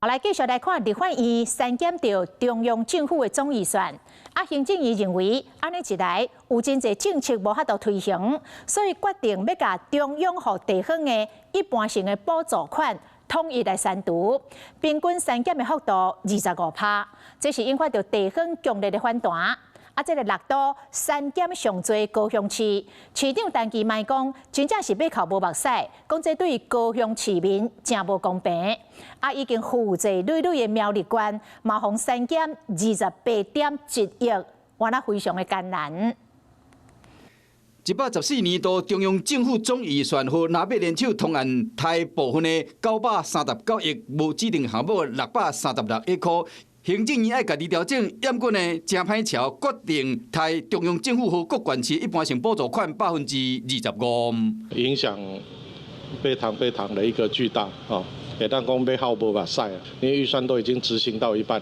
来继续来看立法院删减掉中央政府的总预算。行政院认为安尼一来有真侪政策无法度推行，所以决定要甲中央和地方的一般性的补助款统一来删除，平均删减的幅度25%，这是引发到地方强烈的反弹。这个6都删减上侪高雄市，市长陈其迈讲，真正是马口无目屎，讲这对高雄市民真无公平。已经负债累累的苗栗县，嘛逢删减28.1亿，原来非常的艰难。114年度中央政府总预算和纳买人手通案台部分的939亿，无指定项目636亿元。行政院爱家己调整，严管呢真歹瞧，决定台中央政府和各县市一般性补助款25%，影响非常的一个巨大啊！也当讲要好无目屎啊，因为预算都已经执行到一半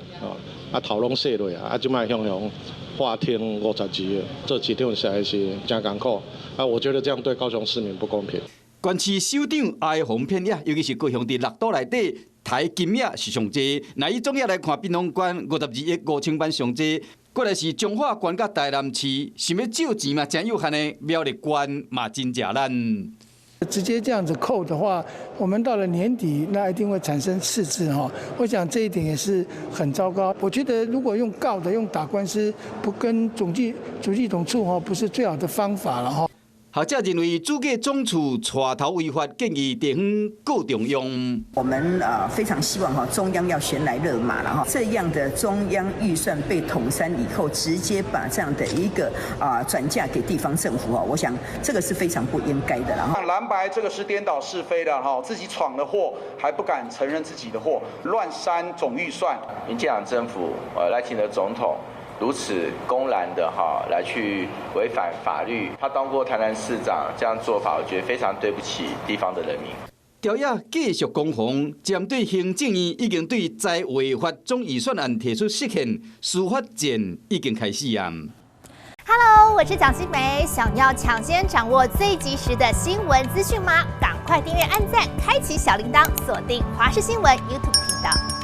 头拢卸落即摆向划天50亿，这几天实在是真艰苦我觉得这样对高雄市民不公平。县市首长哀鸿遍野，尤其是高雄伫6都内底。台金额是上济，那以总额来看，滨东县52亿5000万上济，过来是彰化县甲台南市，想要借钱嘛，真有限的苗栗县嘛真吃难。直接这样子扣的话，我们到了年底，那一定会产生赤字哈。我想这一点也是很糟糕。我觉得如果用告的、用打官司，不跟主计总处不是最好的方法了哈。学者认为，主计总处带头违法，建议地方告中央。我们非常希望中央要悬来勒马了这样的中央预算被统删以后，直接把这样的一个转嫁给地方政府我想这个是非常不应该的了蓝白这个是颠倒是非的自己闯了祸还不敢承认自己的祸，乱删总预算。民进党政府赖清德总统。如此公然的来去违反法律，他当过台南市长，这样做法，我觉得非常对不起地方的人民。调查继续攻防，针对行政院已经对再违法总预算案提出释宪，司法战已经开始啊。Hello， 我是蒋欣梅，想要抢先掌握最及时的新闻资讯吗？赶快订阅、按赞、开启小铃铛，锁定华视新闻 YouTube 频道。